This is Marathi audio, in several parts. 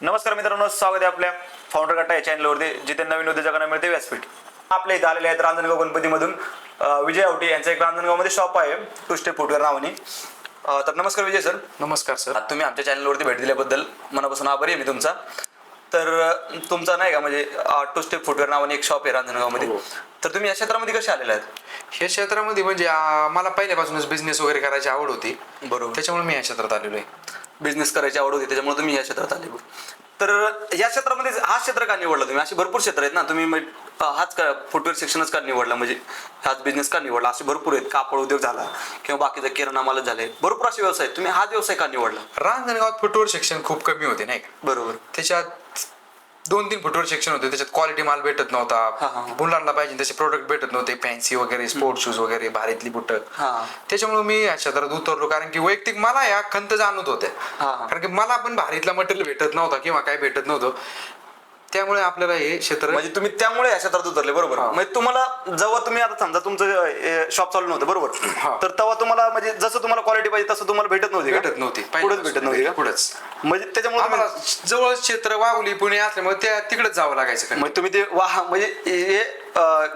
नमस्कार मित्रांनो, स्वागत आहे आपल्या फाउंडर कट्टा या चॅनलवरती, जिथे नवीन उद्योजकांना मिळते व्यासपीठ. आपल्या इथे आलेले आहेत रांजणगाव गणपतीमधून विजय आवटी यांचं एक रांजणगावमध्ये शॉप आहे, टू स्टेप फुटवेअर नावाने. तर नमस्कार विजय सर. नमस्कार सर. तुम्ही आमच्या चॅनलवरती भेट दिल्याबद्दल मनापासून आभारी आहे मी तुमचा. तर तुमचा नाही का म्हणजे टू स्टेप फुटवेअर नावाने एक शॉप आहे रांजणगावमध्ये. तर तुम्ही या क्षेत्रामध्ये कसे आलेले आहेत? हे क्षेत्रामध्ये म्हणजे मला पहिल्यापासूनच बिझनेस वगैरे करायची आवड होती. बरोबर. त्याच्यामुळे मी या क्षेत्रात आलेलो आहे. बिझनेस करायची आवड होती, त्याच्यामुळे तुम्ही या क्षेत्रात आले. तर या क्षेत्रामध्ये हा क्षेत्र का निवडला तुम्ही? अशी भरपूर क्षेत्र आहेत ना, तुम्ही हाच का फुटवेअर सेक्शनच का निवडला, म्हणजे हाच बिझनेस का निवडला? असे भरपूर आहेत, कापड उद्योग झाला किंवा बाकीचा किराणा माल झाले, भरपूर असे व्यवसाय आहेत. तुम्ही हाच व्यवसाय का निवडला? रांजणगावात फुटवेअर सेक्शन खूप कमी होते नाही का. बरोबर. त्याच्यात 2-3 फुटवेअर सेक्शन होते, त्याच्यात क्वालिटी माल भेटत नव्हता, बुलांना पाहिजे तसे प्रोडक्ट भेटत नव्हते, फॅन्सी वगैरे, स्पोर्ट शूज वगैरे, भारीतली बुट. त्याच्यामुळे मी या क्षेत्रात उतरलो, कारण की वैयक्तिक मला या खंत जाणवत होत्या. कारण की मला पण भारीतला मटेरियल भेटत नव्हता किंवा काय भेटत नव्हतं. त्यामुळे आपल्याला हे क्षेत्र, म्हणजे तुम्ही त्यामुळे या क्षेत्रात उतरले. बरोबर. म्हणजे तुम्हाला जेव्हा तुम्ही आता समजा तुमचं शॉप चालू नव्हतं, बरोबर, तर तेव्हा तुम्हाला म्हणजे जसं तुम्हाला क्वालिटी पाहिजे तसं तुम्हाला भेटत नव्हती पुढेच भेटत नव्हती का? पुढेच. म्हणजे त्याच्यामुळे आम्हाला जवळ क्षेत्र वाघोली पुणे असल्यामुळे त्या तिकडेच जावं लागायचं. म्हणजे तुम्ही ते म्हणजे हे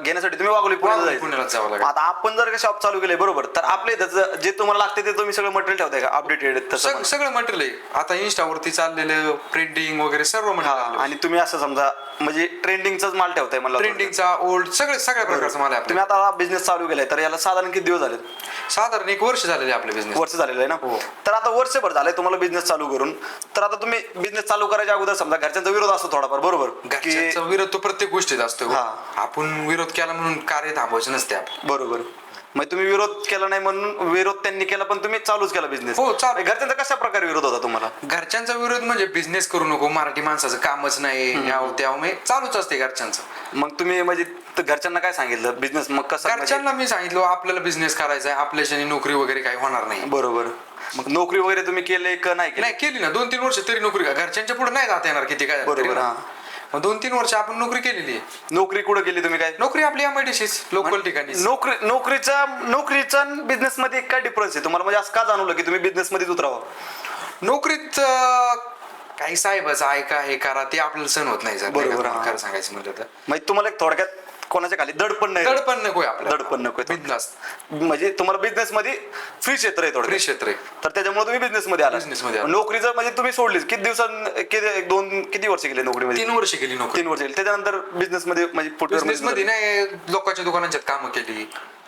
घेण्यासाठी तुम्ही वाघोली पुण्याला जावं लागायचं. आता आपण जर का शॉप चालू केले, बरोबर, तर आपले इथं जे तुम्हाला लागते ते तुम्ही सगळं मटेरियल ठेवताय का अपडेटेड? सगळं मटेरियल आहे आता इन्स्टावरती चाललेलं, प्रिंटिंग वगैरे सर्व मटेरियल. आणि तुम्ही असं समजा म्हणजे ट्रेंडिंगचाच माल ठेवताय मला? ट्रेंडिंगचा, ओल्ड, सगळ्या प्रकारचा माल आहे. तुम्ही आता बिझनेस चालू केलाय, तर याला साधारण किती दिवस झाले? साधारण 1 वर्ष झालेले आपले बिझनेस. वर्ष झालेलं आहे ना. तर आता वर्षभर झालंय तुम्हाला बिझनेस चालू करून. तर आता तुम्ही बिझनेस चालू करायच्या अगोदर समजा घरच्यांचा विरोध असतो थोडाफार, बरोबर? घरच्यांचा विरोध तो प्रत्येक गोष्टीत असतो. आपण विरोध केला म्हणून कार्य थांबवायचं नसते आपलं. बरोबर. मग तुम्ही विरोध केला नाही म्हणून विरोध त्यांनी केला, पण तुम्ही चालूच केला बिझनेस. हो, चालू. घरच्यांचा कशा प्रकारे विरोध होता तुम्हाला? घरच्यांचा विरोध म्हणजे बिझनेस करू नको, मराठी माणसाचं कामच नाही, त्यामुळे चालूच असते घरच्यांचं. मग तुम्ही म्हणजे घरच्यांना काय सांगितलं बिझनेस मग कसा? घरच्यांना मी सांगितलं आपल्याला बिझनेस करायचा आहे, आपल्याच्याने नोकरी वगैरे काही होणार नाही. बरोबर. मग नोकरी वगैरे तुम्ही केले का नाही केली? नाही केली ना, 2-3 वर्ष तरी नोकरी. घरच्यांच्या पुढे नाही जाता येणार किती काय. बरोबर. मग 2-3 वर्ष आपण नोकरी केलेली आहे. नोकरी कुठं केली तुम्ही? काय नोकरी आपली MIDC लोकल ठिकाणी. नोकरीचा बिझनेस मध्ये काय डिफरन्स आहे तुम्हाला? म्हणजे असं का जाणवलं की तुम्ही बिझनेस मध्ये उतरावं? नोकरीत काही साहेबाचं ऐका हे करा, ते आपल्याला सण होत नाही. बरोबर. खरं सांगायचं म्हटलं तर म्हणजे तुम्हाला एक थोडक्यात कोणाच्या खाली दडपण नाही. दडपण नको आपल्याला. दडपण नको. बिंदास. म्हणजे तुम्हाला बिझनेस मध्ये फ्री क्षेत्र आहे, फ्री क्षेत्र आहे. तर त्याच्यामुळे तुम्ही बिझनेस मध्ये आला. नोकरीचं म्हणजे तुम्ही सोडलीच किती किती वर्ष गेले नोकरीमध्ये? 3 वर्ष केली नोकरी. 3 वर्ष गेली. त्याच्यानंतर बिझनेस मध्ये म्हणजे बिझनेस मध्ये नाही, लोकांच्या दुकानांच्यात कामं केली.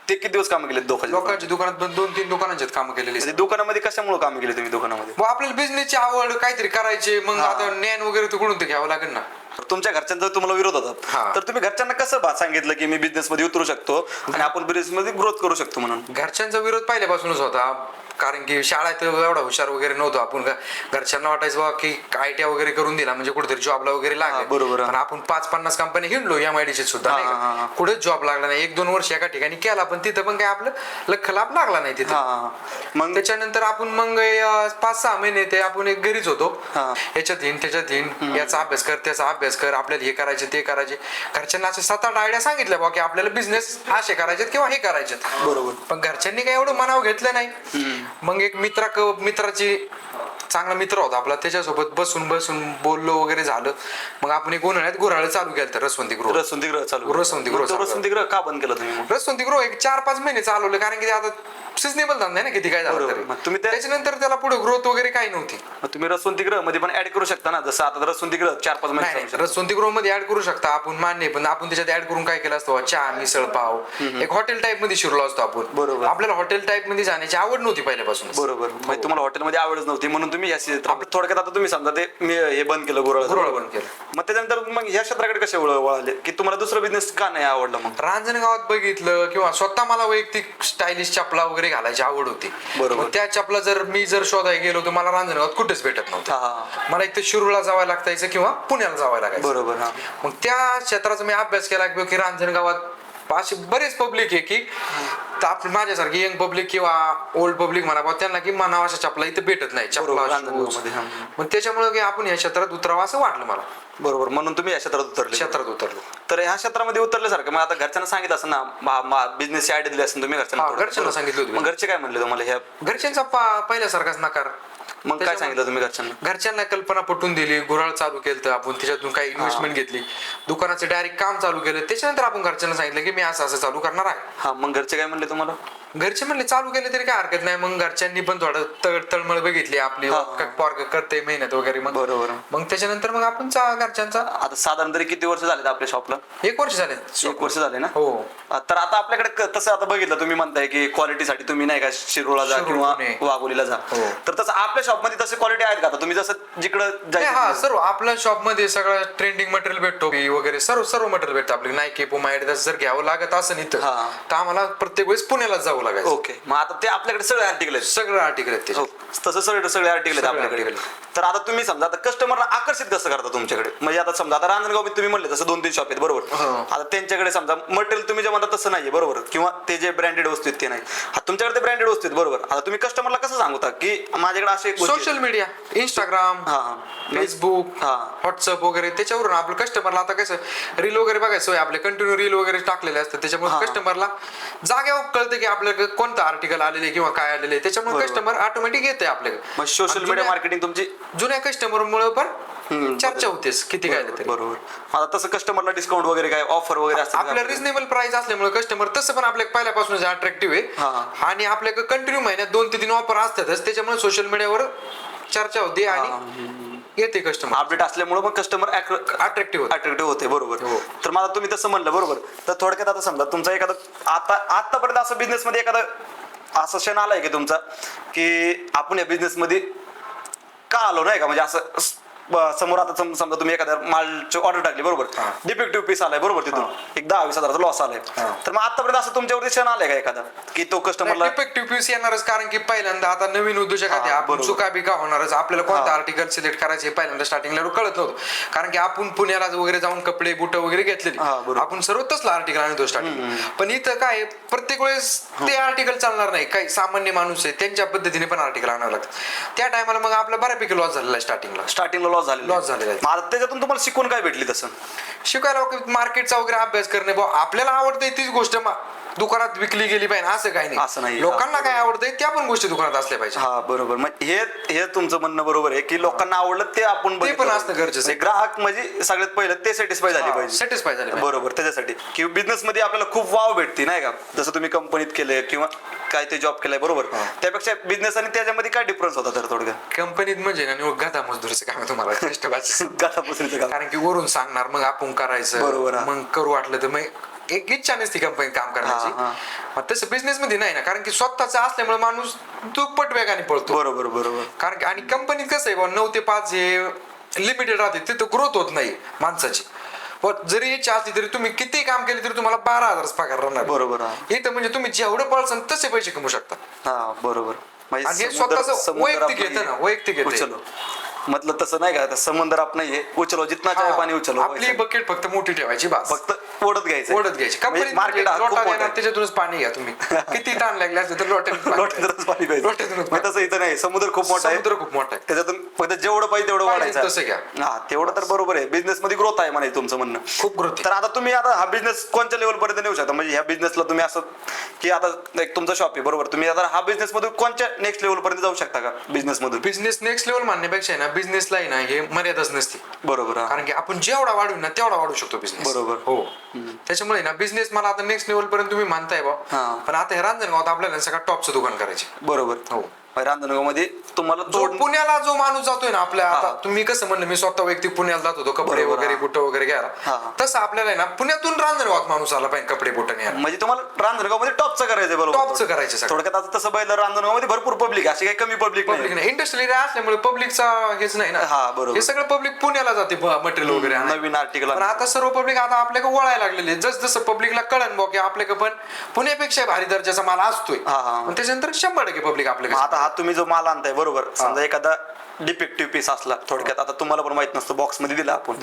ते किती दिवस काम केले? लोकांच्या दुकानात 2-3 दुकानांच्यात कामं केलेली. दुकानामध्ये कशामुळे काम केले तुम्ही दुकानामध्ये? मग आपल्याला बिझनेसची आवड काहीतरी करायची, मग आता ज्ञान वगैरे तर कुठून ते घ्यावं लागेल ना. तुमच्या घरच्यांचा तुम्हाला विरोध होता, तर तुम्ही घरच्यांना कसं सांगितलं की मी बिझनेस मध्ये उतरू शकतो आणि आपण बिझनेस मध्ये ग्रोथ करू शकतो म्हणून? घरच्यांचा विरोध पहिल्यापासूनच होता, कारण की शाळेत एवढा हुशार वगैरे नव्हतो आपण. घरच्यांना वाटायचं बाबा की ITI वगैरे करून दिला म्हणजे कुठेतरी जॉबला वगैरे लागेल. बरोबर. पण आपण 5-50 कंपनी हिंडलो MIDC सुद्धा, नाही कुठेच जॉब लागला नाही. 1-2 वर्ष एका ठिकाणी केला, पण तिथं पण काय आपलं लख लाभ लागला नाही तिथं. मग त्याच्यानंतर आपण मग 5-6 महिने ते आपण एक घरीच होतो. याच्यात येईन त्याच्यात येईन, याचा अभ्यास कर त्याचा अभ्यास कर, आपल्याला हे करायचे ते करायचे. घरच्यांना असे 7-8 आयडिया सांगितल्या बाबा की आपल्याला बिझनेस असे करायचे किंवा हे करायचे. बरोबर. पण घरच्यांनी काय एवढं मनाव घेतलं नाही. मग एक मित्राची चांगला मित्र होता आपला, त्याच्यासोबत बसून बोललो वगैरे झालं. मग आपण एक उन्हाळ्यात गुऱ्हाळ चालू केलं, रसवंतीगृह. रसवंतीगृह का बंद केलं तुम्ही? रसवंतीगृह एक 4-5 महिने चालवलं, कारण की आता सिजनेबल धंदा आहे ना, किती काय झालं तरी. तुम्ही त्याच्यानंतर त्याला पुढे ग्रोथ वगैरे काही नव्हती. तुम्ही रसवंतीगृह मध्ये पण ऍड करू शकता ना, जसं आता रसवंतीगृह 4-5 महिने. रसवंतीगृह मध्ये ऍड करू शकता आपण, मान्य. पण आपण त्याच्यात ऍड करून काय केलं असतं, चहा, मिसळ पाव, एक हॉटेल टाईप मध्ये शिरलो असतो आपण. बरोबर. आपल्याला हॉटेल टाईप मध्ये जाण्याची आवड नव्हती पहिल्यापासून. बरोबर. म्हणजे तुम्हाला हॉटेलमध्ये आवडच नव्हती म्हणून तुम्ही थोडक्यात आता तुम्ही समजा ते मी हे बंद केलं, गुऱ्हाळ बंद केलं. मग त्याच्यानंतर मग ह्या क्षेत्राकडे कसे वळाले की तुम्हाला दुसरा बिझनेस का नाही आवडला? मग रांजणगावात बघितलं किंवा स्वतः मला वैयक्तिक स्टायलिश चपला वगैरे घालायची आवड होती. बरोबर. त्या चपला जर मी शोधायला गेलो तर मला रांजणगावात कुठेच भेटत नव्हतं. मला एक तर शिरूरला जावं लागायचं किंवा पुण्याला जावं लागायचं. बरोबर. मग त्या क्षेत्राचा मी अभ्यास केला की रांजणगावात असे बरेच पब्लिक आहे की माझ्यासारखी यंग पब्लिक किंवा ओल्ड पब्लिक म्हणा, त्यांना की मनावा अशा चपला इथं भेटत नाही. मग त्याच्यामुळे आपण या क्षेत्रात उतरावं असं वाटलं मला. बरोबर. म्हणून तुम्ही या क्षेत्रात उतरलो. तर ह्या क्षेत्रामध्ये उतरल्यासारखं मग आता घरच्यांना सांगितलं असं ना, बिझनेसची आयडिया दिली असं तुम्ही घरच्यांना सांगितलं होतं. मग घरचे काय म्हणले तुम्हाला? ह्या घरच्यांचा पहिल्यासारखाच नकार. मग काय सांगितलं तुम्ही घरच्यांना? घरच्यांना कल्पना पटवून दिली, गुऱ्हाळ चालू केलं, तर आपण त्याच्यातून काही इन्व्हेस्टमेंट घेतली, दुकानाचं डायरेक्ट काम चालू केलं. त्याच्यानंतर आपण घरच्यांना सांगितलं की मी असं असं चालू करणार आहे. हा, मग घरचे काय म्हणले तुम्हाला? घरचे म्हणले चालू केले तरी काय हरकत नाही. मग घरच्यांनी पण थोडं तळमळ बघितली आपली, पोरग करते मेहनत वगैरे. मग बरोबर. मग त्याच्यानंतर मग आपण घरच्यांचा आता साधारण तरी किती वर्ष झाले आपल्या शॉपला? 1 वर्ष झाले. 1 वर्ष झाले ना? हो. तर आता आपल्याकडे तसं आता बघितलं, तुम्ही म्हणताय की क्वालिटीसाठी तुम्ही नाही का शिरोळला जा शिरोळ, किंवा पुणे. वाघोलीला जा, हो. तर तसं आपल्या शॉपमध्ये तसे क्वालिटी आहेत का? आता तुम्ही जसं जिकडं हा, सर्व आपल्या शॉप मध्ये सगळं ट्रेंडिंग मटेरियल भेटतो वगैरे, सर्व मटेरियल भेटतं. आपले नाईकी, पुमा, एडिदास जर घ्यावं लागत असेल इथं, तर आम्हाला प्रत्येक वेळेस पुण्यालाच जावं लागायचं. ओके. मग आता ते आपल्याकडे सगळे आर्टिकल आहेत? सगळं आर्टिकल आहेत हो, त्याच्यात. तसं सगळे आर्टिकल आहेत सगळे आपल्याकडे. article. तर आता तुम्ही समजा आता कस्टमरला आकर्षित कसं करता तुमच्याकडे? म्हणजे आता समजा आता रांजणगाव तुम्ही म्हणले तसं 2-3 शॉप आहेत, बरोबर? आता त्यांच्याकडे समजा मटेरियल तुम्ही जे म्हणता तसं नाहीये, बरोबर? किंवा ते जे ब्रँडेड वस्तू आहेत ते नाही. आता तुमच्याकडे ते ब्रँडेड वस्तू आहेत, बरोबर? आता तुम्ही कस्टमरला कसं सांगता की माझ्याकडे असे social media, Instagram, Facebook, WhatsApp वगैरे, त्याच्यावरून आपलं कस्टमरला आता कसं रील वगैरे बघायचं, आपले कंटिन्यू रील वगैरे टाकलेले असतात. त्याच्यामुळे कस्टमरला जागेवर कळतं की आपल्याकडे कोणतं आर्टिकल आलेले किंवा काय आलेले. त्याच्यामुळे कस्टमर ऑटोमॅटिक येते आपल्याकडे. सोशल मीडिया मार्केटिंग तुमची जुन्या कस्टमर मुळे पण चर्चा होतेस किती काय तरी. बरोबर. आता तसं कस्टमरला डिस्काउंट वगैरे काय ऑफर वगैरे असतात आपल्या रिजनेबल प्राइस असल्यामुळे कस्टमर तसं पण आपल्या पहिल्यापासून अट्रॅक्टिव्ह आहे. आणि आपल्याकडे कंटिन्यू महिन्यात 2 ते 3 ऑफर असतातच. त्याच्यामुळे सोशल मीडियावर चर्चा होते आणि येते कस्टमर. अपडेट असल्यामुळे पण कस्टमर अट्रॅक्टिव्ह होते, बरोबर. तर मला तुम्ही तसं म्हणलं, बरोबर. तर थोडक्यात आता समजा तुमचा एखादा आतापर्यंत असं बिझनेस मध्ये एखादा असा क्षण आलाय की तुमचा की आपण या बिझनेस मध्ये का आलो, नाही का? म्हणजे असं समोर आता समजा तुम्ही एखाद्या मालची ऑर्डर टाकली, बरोबर, डिफेक्टिव्ह पीस आलाय, बरोबर, तिथून एक 10-20 हजाराचा लॉस आलाय, तर मग आतापर्यंत असं तुमच्यावरती क्षण आलाय का एखादा की तो कस्टमरला? डिफेक्टिव्ह पीस येणारच, कारण की पहिल्यांदा आता नवीन उद्योजक आहे, आपण चुका बिका होणारच. आपल्याला कोणतं आर्टिकल सिलेक्ट करायचे पहिल्यांदा स्टार्टिंगला कळत नव्हतं, कारण की आपण पुण्याला वगैरे जाऊन कपडे बुट वगैरे घेतलेली, आपण सर्व तसलं आर्टिकल आणतो स्टार्टिंग. पण इथं काय प्रत्येक वेळेस ते आर्टिकल चालणार नाही. काही सामान्य माणूस आहे त्यांच्या पद्धतीने पण आर्टिकल आणावं लागतं. त्या टायमाला मग आपला बऱ्यापैकी लॉस झालेला आहे स्टार्टिंगला लॉस झालेला आहे. त्याच्यातून तुम्हाला शिकून काय भेटली? तसं शिकायला मार्केटचा वगैरे अभ्यास करणे, आपल्याला आवडते तीच गोष्ट दुकानात विकली गेली पाहिजे असं काही नाही. लोकांना काय आवडतंय त्या पण गोष्टी दुकानात असल्या पाहिजे. हा, बरोबर. मग हे तुमचं म्हणणं बरोबर आहे की लोकांना आवडलं ते आपण ते पण असणं गरजेचं आहे. ग्राहक म्हणजे सगळ्यात पहिलं ते सॅटिस्फाय झाले पाहिजे. बरोबर. त्याच्यासाठी की बिझनेस मध्ये आपल्याला खूप वाव भेटते, नाही का? जसं तुम्ही कंपनीत केलंय किंवा काय ते जॉब केलाय, बरोबर. त्यापेक्षा बिझनेस आणि त्याच्यामध्ये काय डिफरन्स होता तर थोडक्यात? कंपनीत म्हणजे ना गाधा मजदुरीचं काम तुम्हाला गाथापुसरीचं काम, कारण की वरून सांगणार मग आपण करायचं, बरोबर. मग करू वाटलं तर मग एक इच्छा नसती कंपनीत काम करण्याची. तसं बिझनेस मध्ये नाही ना, कारण की स्वतःच असल्यामुळे माणूस दुप्पट वेगाने पळतो. बरोबर. कारण की आणि कंपनीत कसं आहे 9 ते 5 हे लिमिटेड राहते, तिथं ग्रोथ होत नाही माणसाची. पण जरी इच्छा असली तरी तुम्ही किती काम केले तरी तुम्हाला 12,000 पगार राहणार. बरोबर. इथं म्हणजे तुम्ही जेवढं पळसान तसे पैसे कमवू शकता. हा, बरोबर. आणि हे स्वतःच वैयक्तिक येतं ना, वैयक्तिक येतं. मतलब तसं नाही का? समुद्र आप नाहीये, उचलो जितना चाहे पाणी उचलो. आपली बकेट फक्त मोठी ठेवायची, बस. फक्त ओढत घ्यायची. कंपनीत मार्केट त्याच्यातूनच पाणी घ्या तुम्ही. किती ताण लागले असते तर लोट्यातूनच पाणी प्यायचं. तसं इथं नाही, समुद्र खूप मोठा आहे, त्याच्यातून फक्त जेवढं पाहिजे तेवढं वाढायचं. तसं घ्या. हा, तेवढं तर बरोबर आहे. बिझनेस मध्ये ग्रोथ आहे म्हणायचं तुमचं म्हणणं. खूप ग्रोथ. तर आता तुम्ही हा बिझनेस कोणत्या लेवल पर्यंत नेऊ शकता? म्हणजे ह्या बिझनेसला तुम्ही असं की आता एक तुमचं शॉप आहे, बरोबर, तुम्ही आता हा बिझनेस मधून कोणत्या नेक्स्ट लेवल पर्यंत जाऊ शकता का बिझनेस मधून? बिझनेस नेक्स्ट लेवल म्हणण्यापेक्षा ना, बिझनेसला आहे ना हे मर्यादाच नसते. बरोबर. कारण की आपण जेवढा वाढू ना तेवढा वाढू शकतो बिझनेस. बरोबर. हो. त्याच्यामुळे ना बिझनेस मला आता नेक्स्ट लेवल पर्यंत तुम्ही मानताय बा, पण आता हे रांजणगावात आपल्याला सगळं टॉपचं दुकान करायचे. बरोबर. हो. रांजणगाव मध्ये तुम्हाला पुण्याला जो माणूस जातोय ना आपल्या, आता तुम्ही कसं म्हणलं मी स्वतः वैयक्तिक पुण्याला जात होतो कपडे वगैरे बुट वगैरे घ्यायला, तसं आपल्याला ना पुण्यातून रांजणगावात माणूस आला पाहिजे कपडे बुट न्यायला. म्हणजे तुम्हाला रांजणगाव मध्ये टॉपचं करायचं, बरोबर, टॉपचं करायचं. थोडक्यात आता तसं पाहिलं रांजणगाव मध्ये भरपूर पब्लिक, अशी काही कमी पब्लिक नाही. इंडस्ट्रियल एरिया असल्यामुळे पब्लिकचा हेच नाही ना. हा, बरोबर. हे सगळं पब्लिक पुण्याला जाते मटेरियल वगैरे नवीन आर्टिकल. पण आता सर्व पब्लिक आता आपल्याकडे वळायला लागलेले. जसं पब्लिकला कळन बघ की आपल्याकडे पण पुण्यापेक्षा भारी दर्जाचा माल असतोय, त्याच्यानंतर 100% पब्लिक आपल्याकडे. आता हा तुम्ही जो माल आणताय, बरोबर, समजा एखादा डिफेक्टिव्ह पीस असला, थोडक्यात आता तुम्हाला पण माहित नसतं, बॉक्स मध्ये दिला आपण,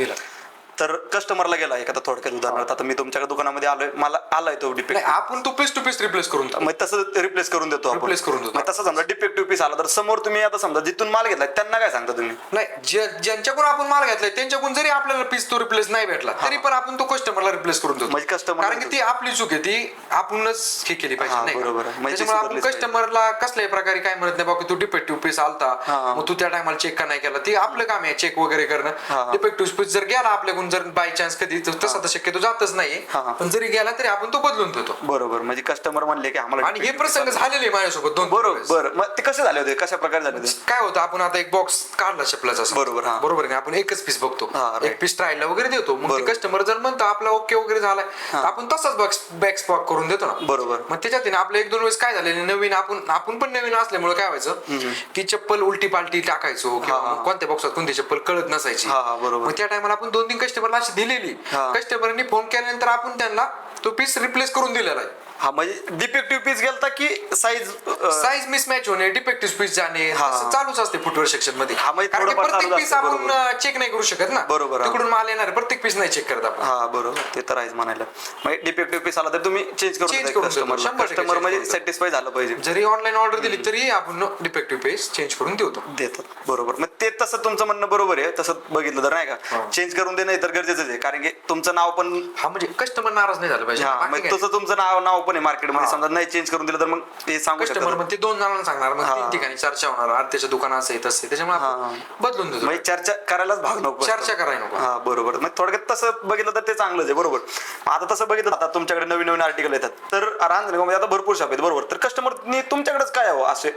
तर कस्टमरला गेला एखादा थोडक्यात उदाहरणार्थ आता मी तुमच्याकडे दुकानामध्ये आलोय मला आलाय तो नाही, डिफेक्ट आपण तो पीस टू पीस रिप्लेस करून टाकू. मग तसं रिप्लेस करून देतो आपण. Replace करून देतो. मग तसं समजा डिफेक्टिव्ह पीस आला तर समोर तुम्ही आता समजा जिथून माल घेतलाय त्यांना काय सांगता तुम्ही? नाही ज्यांच्याकडून आपण माल घेतलाय त्यांच्याकडून जरी आपल्याला पीस तो रिप्लेस नाही भेटला तरी पण आपण तो कस्टमरला रिप्लेस करून देतो. म्हणजे customer- कारण की ती आपली चूक आहे, ती आपणच हे केली पाहिजे हा, नाही का? बरोबर आहे. म्हणजे त्याच्यामुळे आपण सुधारलीच पाहिजे. कस्टमरला कसल्याही प्रकारे काय म्हणत नाही बाबा तू डिफेक्टिव्ह पीस आलता हा. मग तू त्या टायमाला चेक का नाही केला, ती आपलं काम आहे चेक वगैरे हा. करणं. डिफेक्टिव्ह पीस जर गेला आपल्याकडून जर बाय चान्स कधी तसा तर शक्यतो जातच नाहीये, हा. पण जरी गेला तरी आपण तो बदलून देतो. बरोबर, म्हणजे कस्टमर म्हणले की आम्हाला आणि हे defective piece प्रसंग आला. झालेले माझ्यासोबत दोन बरोबर बरं. मग ते कसे झाले होते, कशा प्रकारे झाले होते? काय होतं आपण आता एक बॉक्स काढला चपलाचा समजा. बरोबर, हा. बरोबर आहे, आपण एकच पीस बघतो, हा, right. एक पीस ट्रायलला वगैरे देतो, मग बरोबर. कस्टमर जर म्हणतो आपला ओके वगैरे झालाय तर आपण तसाच बॅक स्पॉक करून देतो ना. बरोबर. मग त्याच्यात आहे ना आपलं एक दोन वेळेस काय झालेलं नवीन आपण पण नवीन असल्यामुळे काय व्हायचं की चप्पल उलटी पालटी टाकायचो किंवा हा. मग कोणत्या बॉक्सात कोणती चप्पल कळत नसायची. हा, बरोबर. मग त्या टायमाला आपण 2-3 कस्टमरला अशी दिलेली, हा. कस्टमरनी फोन केल्यानंतर आपण त्यांना तो पीस रिप्लेस करून दिलेला आहे. हा, म्हणजे डिफेक्टिव्ह पीस गेलता की साईज साईज मिसमॅच होणे, डिफेक्टिव्ह पीस जाणे, हा. असं चालूच असते फुटवेअर सेक्शन मध्ये. हा, म्हणजे कारण की थोडंफार प्रत्येक चालूच पीस असतं, आपण चेक नाही करू शकत ना. बरोबर, हा. तिकडून माल येणार प्रत्येक पीस नाही चेक करत आपण. हा बरोबर, ते तर आहेच म्हणायला. म्हणजे डिफेक्टिव्ह पीस आला तर तुम्ही चेंज Change करून करून कस्टमर देतो. 100% कस्टमर change म्हणजे करून सॅटिस्फाय झालं पाहिजे. जरी ऑनलाईन ऑर्डर दिली तरी आपण डिफेक्टिव्ह पीस चेंज करून देतो. देतात बरोबर. मग ते तसं तुमचं म्हणणं बरोबर आहे, तसं बघितलं तर नाही का चेंज करून देणं तर गरजेचंच आहे, कारण की तुमचं नाव पण हा म्हणजे कस्टमर नाराज नाही झालं पाहिजे. हा, बाकी मग काय. तसं तुमचं नाव पण आहे मार्केटमध्ये. हा. समजा नाही चेंज करून दिलं तर मग ते सांगू कस्टमर शकतात. मग ते 2 जणांना सांगणार, मग हा. 3 ठिकाणी चर्चा होणार, आज त्याच्या दुकानात असं आहे तसं आहे. त्याच्यामुळे आपण हा. बदलून देतो. म्हणजे चर्चा करायलाच भाग नको. चर्चा करायला नको. हा बरोबर. मग थोडक्यात तसं बघितलं तर ते चांगलंच आहे. बरोबर. मग आता तसं बघितलं आता तुमच्याकडे नवीन नवीन आर्टिकल येतात तर रांजणगावमध्ये आता भरपूर शॉप आहेत बरोबर, तर कस्टमरनी तुमच्याकडेच काय हवं असे?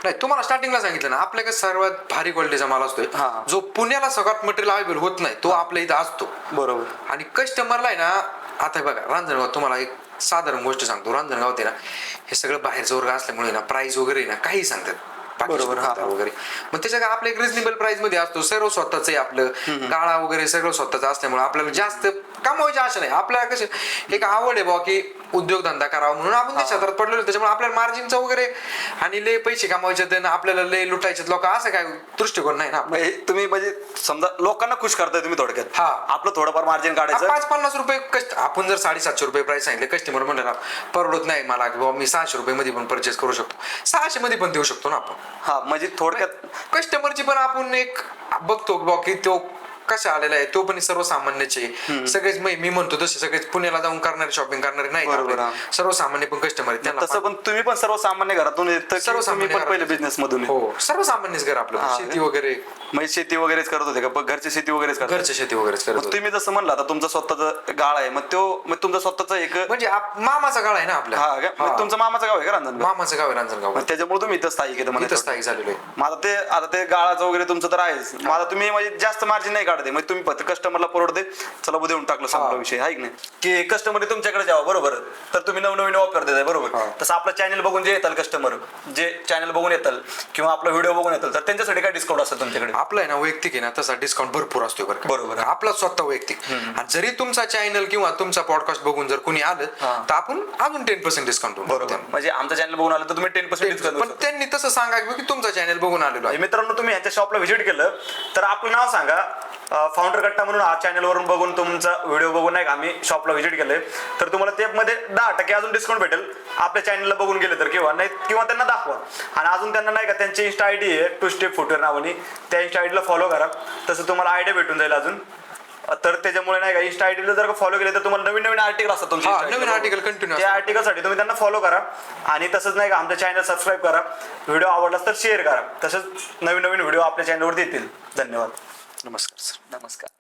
नाही तुम्हाला स्टार्टिंगला सांगितलं ना आपल्याकडे सर्वात भारी क्वालिटीचा माल असतोय हा. जो पुण्याला सगळ्यात मटेरियल अवेलेबल होत नाही तो आपल्या इथं असतो. बरोबर. आणि कस्टमरला आहे ना, आता बघा रांजणगाव तुम्हाला एक साधारण गोष्ट सांगतो. रांजणगाव ते ना हे सगळं बाहेरचं वर्ग असल्यामुळे ना प्राइस वगैरे ना काही सांगतात बाकीचे बरोबर, हा. दुकानदार वगैरे. मग त्याच्या आपल्या एक रिजनेबल प्राइस मध्ये असतो, सर्व स्वतःच आहे आपलं, गाळा वगैरे सगळं स्वतःच असल्यामुळे आपल्याला जास्त कमवायची आशा नाही. आपल्याला कसं एक आवड आहे बुवा की उद्योगधंदा करावा म्हणून आपण त्या क्षेत्रात पडलेलो, त्याच्यामुळे आपल्याला मार्जिनचं वगैरे आणि लय पैसे कमवायचे तर आपल्याला लय लुटायचे लोक असं काय दृष्टिकोन नाही ना. म्हणजे तुम्ही म्हणजे समजा लोकांना खुश करताय तुम्ही थोडक्यात. हा. आपलं थोडंफार मार्जिन काढायचं. 550 रुपये आपण जर 750 रुपये प्राइस सांगितले, कस्टमर म्हणलं ना परवडत नाही मला की बाबा मी 600 रुपये मध्ये पण परचेस करू शकतो, 600 मध्ये पण देऊ शकतो ना आपण. हा, म्हणजे थोडक्यात कस्टमरची पण आपण एक बघतो बाबा की तो कशा आलेला आहे, तो पण सर्वसामान्यचे सगळेच मी म्हणतो तसे सगळेच पुण्याला जाऊन करणारे शॉपिंग करणारे नाही बरोबर, आपले. हा. सर्वसामान्य पण कस्टमर आहेत त्यांना तसं पण तुम्ही पण सर्वसामान्य घरातून येतं की सर्वसामान्य तुम्ही पण पहिले घरातून. बिझनेस मधून आहे? हो सर्वसामान्यच घर आपलं, हा. शेती वगैरे म्हणजे शेती वगैरेच करत होते का? घरची शेती वगैरेच करत घरची शेती वगैरेच करत मग होतो. तुम्ही जसं म्हणला आता तुमचा स्वतःचा गाळ आहे, मग तुमचा स्वतःचा एक म्हणजे मामाचा गाळ आहे ना आपल्या. हा का? मग तुमचं मामाचं गाव आहे का रांजणगाव? मामाचं गाव आहे रांजणगाव. मग त्याच्यामुळे तुम्ही इथं स्थायिक येतं इथं म्हणजे स्थायिक झालेलो आहे. मग आता ते गाळाचं वगैरे तुमचं तर आहेच. मग आता तुम्ही म्हणजे जास्त मार्जिन नाही काढते, मग तुम्ही फक्त कस्टमरला परवडते चला बुद्धी देऊन टाकलं संपला विषय आहे की नाही, की कस्टमर तुमच्याकडे जावं बरोबर, तर तुम्ही नवनवीन ऑफर देताय बरोबर. तसं आपलं चॅनल बघून जे येतात कस्टमर, जे चॅनल बघून येतात किंवा आपला व्हिडिओ बघून येतात, तर त्यांच्यासाठी काय डिस्काउंट असतं तुमच्याकडे? आपला आहे ना वैयक्तिक आहे ना तसा डिस्काउंट भरपूर असतो बरं का. बरोबर. आपला स्वतः वैयक्तिक. आणि जरी तुमचा चॅनल किंवा तुमचा पॉडकास्ट बघून जर कोणी आलं तर आपण अजून 10% डिस्काउंट बरोबर. म्हणजे आमचा चॅनल बघून आलं तर तुम्ही 10% डिस्काउंट. पण त्यांनी तसं सांगा की तुमचा चॅनल बघून आलेलो आहे. मित्रांनो तुम्ही ह्याच्या शॉपला व्हिजिट केलं तर आपलं नाव सांगा, फाउंडर कट्टा म्हणून हा चॅनल वरून बघून तुमचा व्हिडिओ बघून नाही आम्ही शॉपला व्हिजिट केलंय, तर तुम्हाला ते मध्ये 10% अजून डिस्काउंट भेटेल आपल्या चॅनलला बघून गेले तर, किंवा त्यांना दाखवा. आणि अजून त्यांना नाही का त्यांची इंस्टा आयडी आहे 2 स्टेप फुटवेअर नावानी, त्या इंस्टा आयडीला फॉलो करा, तसं तुम्हाला आयडिया भेटून जाईल अजून. तर त्याच्यामुळे नाही का इंस्टा आयडीला जर फॉलो केले तर तुम्हाला नवीन नवीन आर्टिकल असतात तुमचे, नवीन आर्टिकल कंटिन्यू. त्या आर्टिकलसाठी तुम्ही त्यांना फॉलो करा. आणि तसंच नाही का आमच्या चॅनल सबस्क्राईब करा, व्हिडिओ आवडलास तर शेअर करा, तसंच नवीन नवीन व्हिडिओ आपल्या चॅनलवरती येतील. धन्यवाद. नमस्कार सर. नमस्कार.